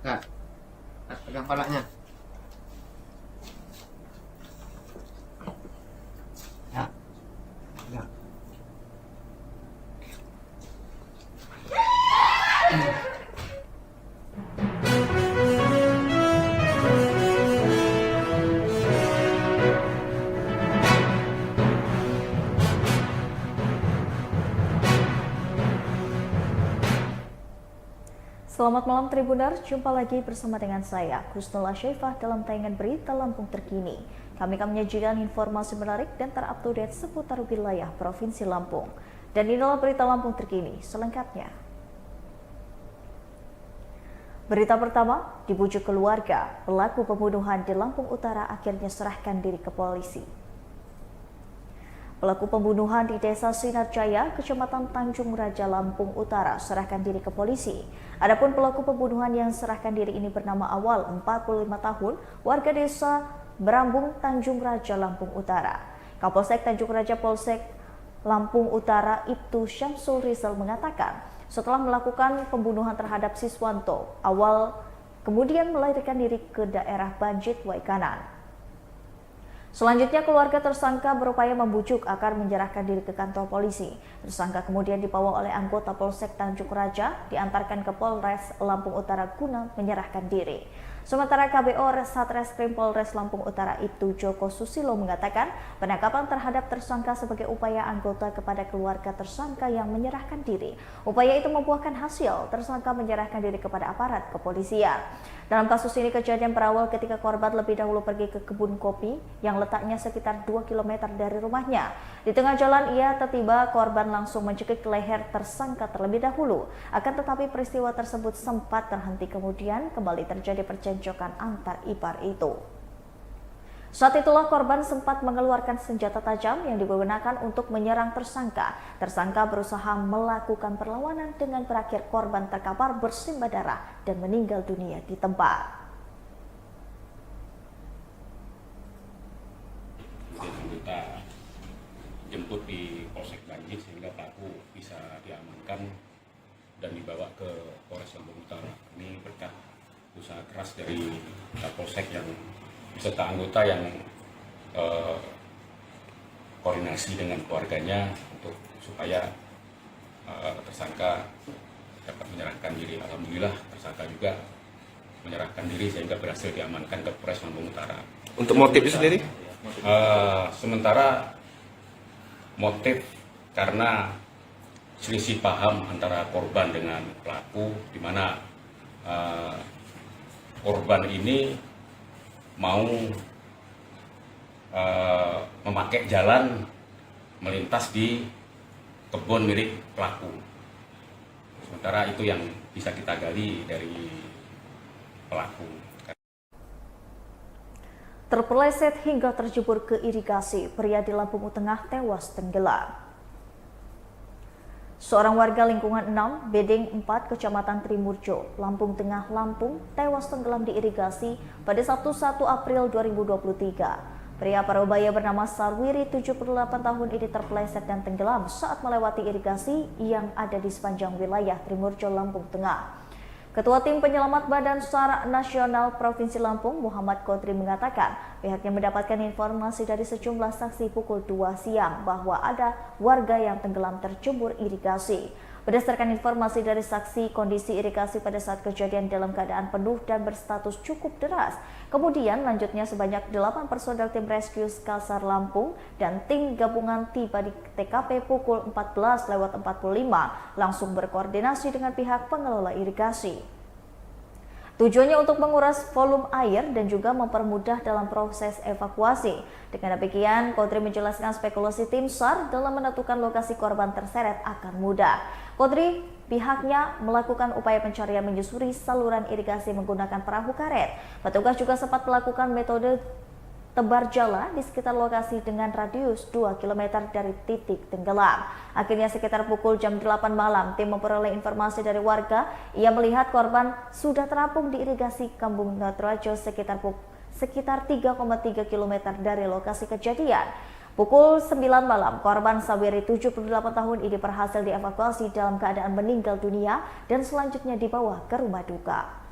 Kak, pegang palanya. Ya. Pegang. Selamat malam Tribuners, jumpa lagi bersama dengan saya, Kusnula Syaifah dalam tayangan berita Lampung terkini. Kami akan menyajikan informasi menarik dan terupdate seputar wilayah Provinsi Lampung. Dan inilah berita Lampung terkini selengkapnya. Berita pertama, dibujuk keluarga, pelaku pembunuhan di Lampung Utara akhirnya serahkan diri ke polisi. Pelaku pembunuhan di Desa Sinarjaya, Kecamatan Tanjung Raja, Lampung Utara, serahkan diri ke polisi. Adapun pelaku pembunuhan yang serahkan diri ini bernama Awal, 45 tahun, warga Desa Berambung, Tanjung Raja, Lampung Utara. Kapolsek Tanjung Raja Polsek Lampung Utara, Ibtu Syamsul Rizal mengatakan, setelah melakukan pembunuhan terhadap Siswanto, Awal kemudian melarikan diri ke daerah Banjit, Waikanan. Selanjutnya, keluarga tersangka berupaya membujuk agar menyerahkan diri ke kantor polisi. Tersangka kemudian dibawa oleh anggota Polsek Tanjung Raja, diantarkan ke Polres Lampung Utara guna menyerahkan diri. Sementara KBO Satreskrim Polres Lampung Utara Ibtu Joko Susilo mengatakan penangkapan terhadap tersangka sebagai upaya anggota kepada keluarga tersangka yang menyerahkan diri. Upaya itu membuahkan hasil, tersangka menyerahkan diri kepada aparat kepolisian. Dalam kasus ini, kejadian berawal ketika korban lebih dahulu pergi ke kebun kopi yang letaknya sekitar 2 km dari rumahnya. Di tengah jalan, ia tertiba korban langsung mencekik leher tersangka terlebih dahulu. Akan tetapi peristiwa tersebut sempat terhenti, kemudian kembali terjadi percekcokan antar ipar itu. Saat itulah korban sempat mengeluarkan senjata tajam yang digunakan untuk menyerang tersangka. Tersangka berusaha melakukan perlawanan dengan berakhir korban terkapar bersimbah darah dan meninggal dunia di tempat. Kita jemput di Polsek Banjit sehingga pelaku bisa diamankan dan dibawa ke Polres Lampung Utara. Ini berkat usaha keras dari Kapolsek yang beserta anggota yang koordinasi dengan keluarganya untuk supaya tersangka dapat menyerahkan diri. Alhamdulillah tersangka juga menyerahkan diri sehingga berhasil diamankan ke Polres Lampung Utara. Untuk motifnya sendiri? Sementara motif karena selisih paham antara korban dengan pelaku, di mana korban ini mau memakai jalan melintas di kebun milik pelaku. Sementara itu yang bisa kita gali dari pelaku. Terpeleset hingga terjebur ke irigasi, pria di Lampung Tengah tewas tenggelam. Seorang warga lingkungan 6, Bedeng 4, Kecamatan Trimurjo, Lampung Tengah, Lampung, tewas tenggelam di irigasi pada Sabtu 1 April 2023. Pria parubaya bernama Sarwiri, 78 tahun ini terpeleset dan tenggelam saat melewati irigasi yang ada di sepanjang wilayah Trimurjo, Lampung Tengah. Ketua Tim Penyelamat Badan SAR Nasional Provinsi Lampung, Muhammad Kodri mengatakan pihaknya mendapatkan informasi dari sejumlah saksi pukul 2 siang bahwa ada warga yang tenggelam tercebur irigasi. Berdasarkan informasi dari saksi, kondisi irigasi pada saat kejadian dalam keadaan penuh dan berstatus cukup deras. Kemudian lanjutnya sebanyak 8 personel tim rescue Kalsar Lampung dan tim gabungan tiba di TKP pukul 14.45 langsung berkoordinasi dengan pihak pengelola irigasi. Tujuannya untuk menguras volume air dan juga mempermudah dalam proses evakuasi. Dengan demikian, Kodri menjelaskan spekulasi tim SAR dalam menentukan lokasi korban terseret akan mudah. Kodri pihaknya melakukan upaya pencarian menyusuri saluran irigasi menggunakan perahu karet. Petugas juga sempat melakukan metode tebar jala di sekitar lokasi dengan radius 2 km dari titik tenggelam. Akhirnya sekitar pukul jam 8 malam, tim memperoleh informasi dari warga. Ia melihat korban sudah terapung di irigasi Kampung Natrajo sekitar 3,3 km dari lokasi kejadian. Pukul 9 malam, korban Sawiri 78 tahun ini berhasil dievakuasi dalam keadaan meninggal dunia dan selanjutnya dibawa ke rumah duka.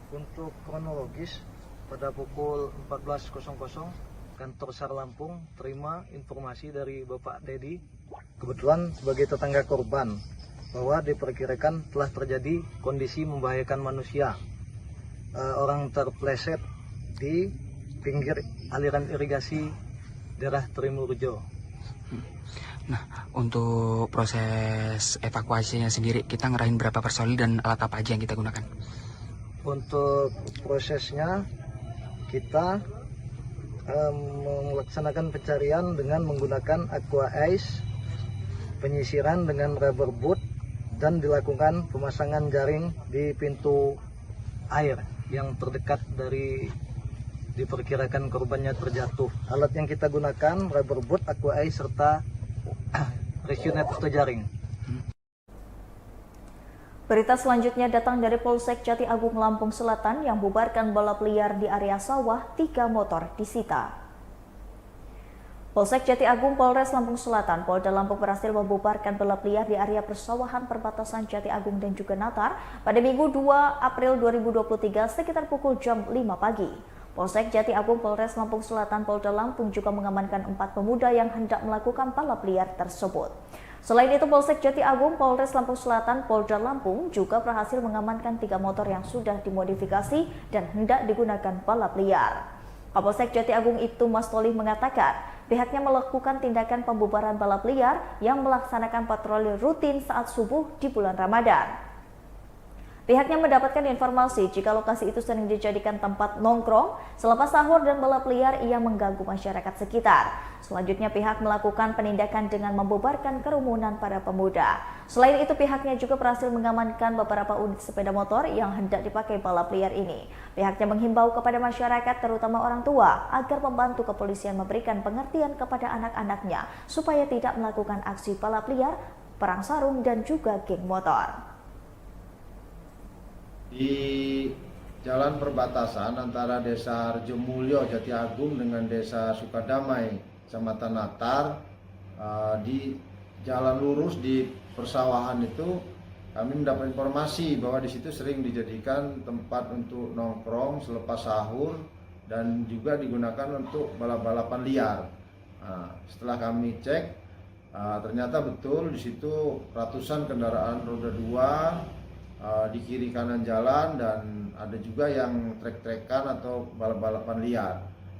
Untuk kronologis, pada pukul 14.00 kantor SAR Lampung terima informasi dari Bapak Dedi, kebetulan sebagai tetangga korban, bahwa diperkirakan telah terjadi kondisi membahayakan manusia. Orang terpleset di pinggir aliran irigasi daerah Trimurjo. Nah, untuk proses evakuasinya sendiri, kita ngerahin berapa personil dan alat apa aja yang kita gunakan? Untuk prosesnya, kita melaksanakan pencarian dengan menggunakan aqua ice, penyisiran dengan rubber boot, dan dilakukan pemasangan jaring di pintu air yang terdekat dari diperkirakan korbannya terjatuh. Alat yang kita gunakan rubber boot, aqua ice, serta rescue net atau jaring. Berita selanjutnya datang dari Polsek Jati Agung Lampung Selatan yang bubarkan balap liar di area sawah, 3 motor disita. Polsek Jati Agung Polres Lampung Selatan, Polda Lampung berhasil membubarkan balap liar di area persawahan perbatasan Jati Agung dan juga Natar pada Minggu 2 April 2023 sekitar pukul jam 5 pagi. Polsek Jati Agung Polres Lampung Selatan Polda Lampung juga mengamankan 4 pemuda yang hendak melakukan balap liar tersebut. Selain itu, Polsek Jati Agung Polres Lampung Selatan Polda Lampung juga berhasil mengamankan 3 motor yang sudah dimodifikasi dan hendak digunakan balap liar. Kapolsek Jati Agung Ibtu Mastolih mengatakan pihaknya melakukan tindakan pembubaran balap liar yang melaksanakan patroli rutin saat subuh di bulan Ramadan. Pihaknya mendapatkan informasi jika lokasi itu sering dijadikan tempat nongkrong, selepas sahur dan balap liar ia mengganggu masyarakat sekitar. Selanjutnya pihak melakukan penindakan dengan membubarkan kerumunan para pemuda. Selain itu pihaknya juga berhasil mengamankan beberapa unit sepeda motor yang hendak dipakai balap liar ini. Pihaknya menghimbau kepada masyarakat terutama orang tua agar membantu kepolisian memberikan pengertian kepada anak-anaknya supaya tidak melakukan aksi balap liar, perang sarung dan juga geng motor. Di jalan perbatasan antara Desa Harjomulyo Jati Agung dengan Desa Sukadamai Kecamatan Natar, di jalan lurus di persawahan itu kami mendapat informasi bahwa di situ sering dijadikan tempat untuk nongkrong selepas sahur dan juga digunakan untuk balap-balapan liar. Setelah kami cek, ternyata betul di situ ratusan kendaraan roda 2 di kiri kanan jalan dan ada juga yang trek-trekan atau balap-balapan liar.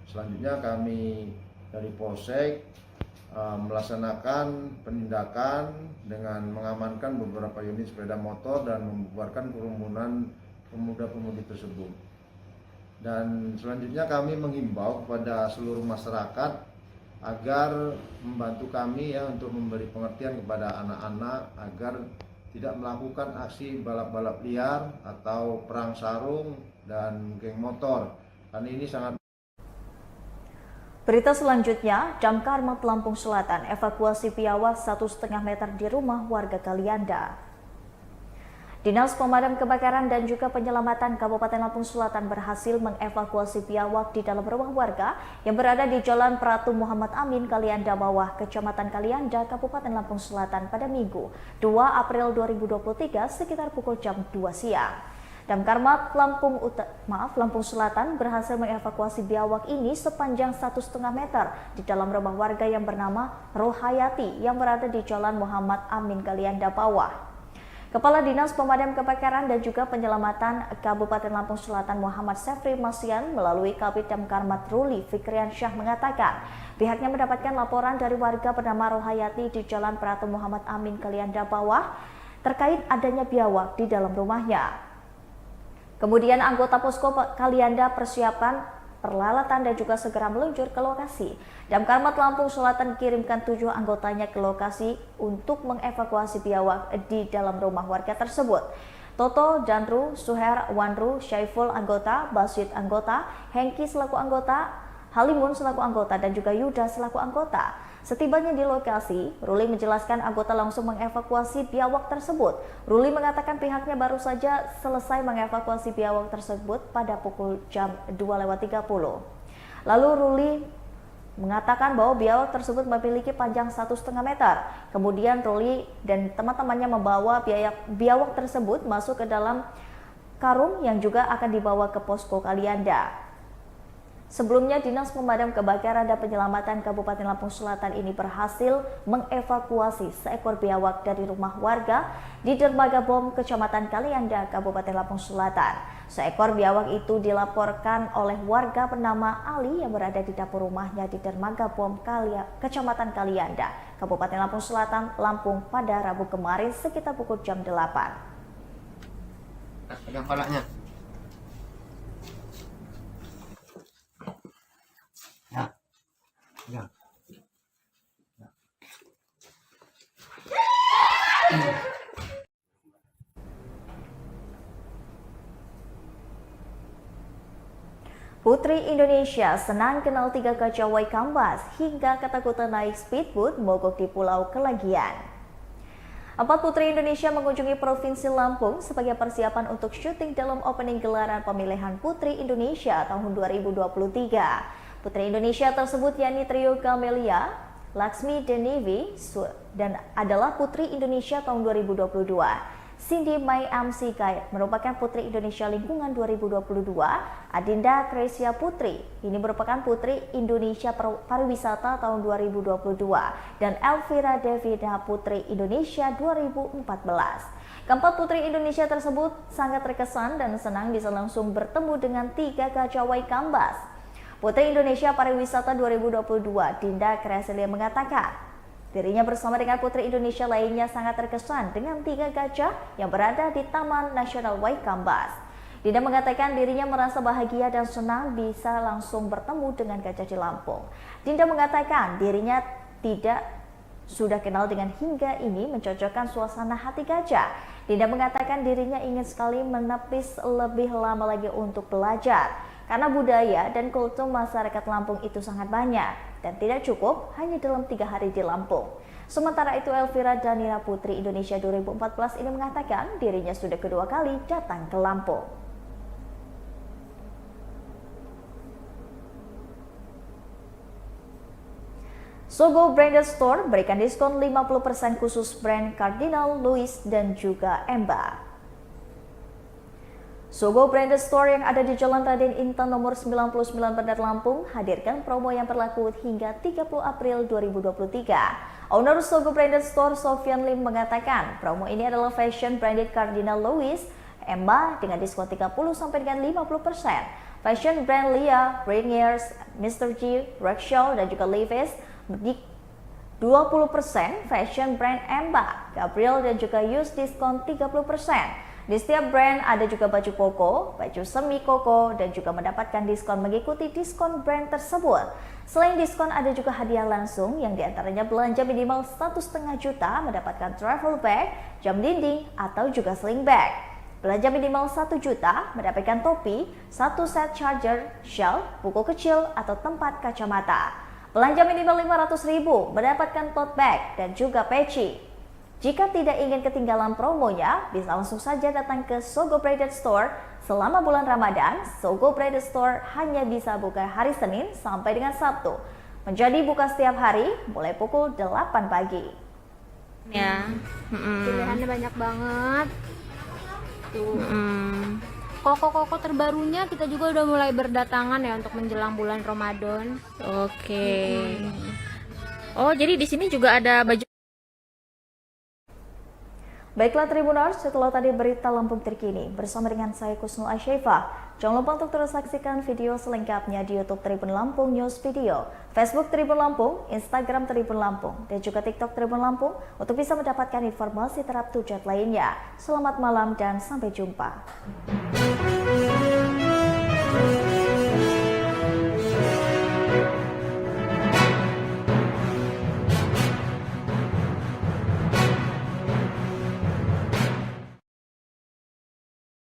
Selanjutnya kami dari Polsek melaksanakan penindakan dengan mengamankan beberapa unit sepeda motor dan membubarkan kerumunan pemuda-pemudi tersebut. Dan selanjutnya kami menghimbau kepada seluruh masyarakat agar membantu kami ya untuk memberi pengertian kepada anak-anak agar tidak melakukan aksi balap-balap liar atau perang sarung dan geng motor. Karena ini sangat. Berita selanjutnya, Damkar Lampung Selatan evakuasi piawak 1,5 meter di rumah warga Kalianda. Dinas Pemadam Kebakaran dan juga Penyelamatan Kabupaten Lampung Selatan berhasil mengevakuasi piawak di dalam rumah warga yang berada di Jalan Pratu Muhammad Amin, Kalianda Bawah, Kecamatan Kalianda, Kabupaten Lampung Selatan pada Minggu 2 April 2023 sekitar pukul jam 2 siang. Damkar Lampung Selatan berhasil mengevakuasi biawak ini sepanjang 1,5 meter di dalam rumah warga yang bernama Rohayati yang berada di Jalan Muhammad Amin, Kalianda Bawah. Kepala Dinas Pemadam Kebakaran dan juga Penyelamatan Kabupaten Lampung Selatan Muhammad Sefri Masian melalui Kabid Damkar Ruli Fikrian Syah mengatakan pihaknya mendapatkan laporan dari warga bernama Rohayati di Jalan Pratu Muhammad Amin, Kalianda Bawah terkait adanya biawak di dalam rumahnya. Kemudian anggota posko Kalianda persiapan peralatan dan juga segera meluncur ke lokasi. Damkar Lampung Selatan kirimkan 7 anggotanya ke lokasi untuk mengevakuasi biawak di dalam rumah warga tersebut. Toto, Danru, Suher, Wanru, Syaiful anggota, Basit anggota, Hengki selaku anggota, Halimun selaku anggota dan juga Yuda selaku anggota. Setibanya di lokasi, Ruli menjelaskan anggota langsung mengevakuasi biawak tersebut. Ruli mengatakan pihaknya baru saja selesai mengevakuasi biawak tersebut pada pukul jam 2:30. Lalu Ruli mengatakan bahwa biawak tersebut memiliki panjang 1,5 meter. Kemudian Ruli dan teman-temannya membawa biawak tersebut masuk ke dalam karung yang juga akan dibawa ke posko Kalianda. Sebelumnya, Dinas Pemadam Kebakaran dan Penyelamatan Kabupaten Lampung Selatan ini berhasil mengevakuasi seekor biawak dari rumah warga di Dermaga Bom, Kecamatan Kalianda, Kabupaten Lampung Selatan. Seekor biawak itu dilaporkan oleh warga bernama Ali yang berada di dapur rumahnya di Dermaga Bom, Kecamatan Kalianda, Kabupaten Lampung Selatan, Lampung pada Rabu kemarin sekitar pukul jam 8. Pegang palanya. Ya. Pegang. Putri Indonesia senang kenal 3 gajah Waikambas hingga ketakutan naik speedboat mogok di Pulau Kelagian. 4 putri Indonesia mengunjungi Provinsi Lampung sebagai persiapan untuk syuting dalam opening gelaran pemilihan Putri Indonesia tahun 2023. Putri Indonesia tersebut yakni trio Camelia, Laksmi Denevi, dan adalah Putri Indonesia tahun 2022. Cindy Mai Amsikai merupakan Putri Indonesia Lingkungan 2022, Adinda Kresia Putri ini merupakan Putri Indonesia Pariwisata tahun 2022, dan Elvira Devina Putri Indonesia 2014. Keempat Putri Indonesia tersebut sangat terkesan dan senang bisa langsung bertemu dengan 3 gajah Waikambas. Putri Indonesia Pariwisata 2022, Dinda Kreselia mengatakan, dirinya bersama dengan Putri Indonesia lainnya sangat terkesan dengan 3 gajah yang berada di Taman Nasional Waikambas. Dinda mengatakan dirinya merasa bahagia dan senang bisa langsung bertemu dengan gajah di Lampung. Dinda mengatakan dirinya tidak sudah kenal dengan hingga ini mencocokkan suasana hati gajah. Dinda mengatakan dirinya ingin sekali menepis lebih lama lagi untuk belajar, karena budaya dan kultur masyarakat Lampung itu sangat banyak dan tidak cukup hanya dalam 3 hari di Lampung. Sementara itu, Elvira Danira Putri Indonesia 2014 ini mengatakan dirinya sudah kedua kali datang ke Lampung. Sogo Branded Store berikan diskon 50% khusus brand Cardinal, Louis, dan juga Emba. Sogo Branded Store yang ada di Jalan Raden Intan nomor 99 Bandar Lampung hadirkan promo yang berlaku hingga 30 April 2023. Owner Sogo Branded Store, Sofian Lim, mengatakan promo ini adalah fashion branded Cardinal, Louis, Emma dengan diskon 30 sampai dengan 50%. Fashion brand Lia, Rainiers, Mr. G, Rexall, dan juga Levi's di 20%. Fashion brand Emma, Gabriel, dan juga Yus diskon 30%. Di setiap brand ada juga baju koko, baju semi koko, dan juga mendapatkan diskon mengikuti diskon brand tersebut. Selain diskon, ada juga hadiah langsung yang diantaranya belanja minimal 1,5 juta mendapatkan travel bag, jam dinding, atau juga sling bag. Belanja minimal 1 juta mendapatkan topi, 1 set charger, shell, buku kecil, atau tempat kacamata. Belanja minimal 500.000 mendapatkan tote bag dan juga peci. Jika tidak ingin ketinggalan promonya, bisa langsung saja datang ke Sogo Branded Store. Selama bulan Ramadan, Sogo Branded Store hanya bisa buka hari Senin sampai dengan Sabtu. Menjadi buka setiap hari mulai pukul 8 pagi. Ya, pilihannya banyak banget. Tuh. Koko-koko terbarunya kita juga udah mulai berdatangan ya untuk menjelang bulan Ramadan. Oke. Oh, jadi di sini juga ada baju. Baiklah Tribuners, setelah tadi berita Lampung terkini bersama dengan saya Kusnul Asyifah. Jangan lupa untuk terus saksikan video selengkapnya di YouTube Tribun Lampung News Video, Facebook Tribun Lampung, Instagram Tribun Lampung, dan juga TikTok Tribun Lampung untuk bisa mendapatkan informasi terupdate lainnya. Selamat malam dan sampai jumpa.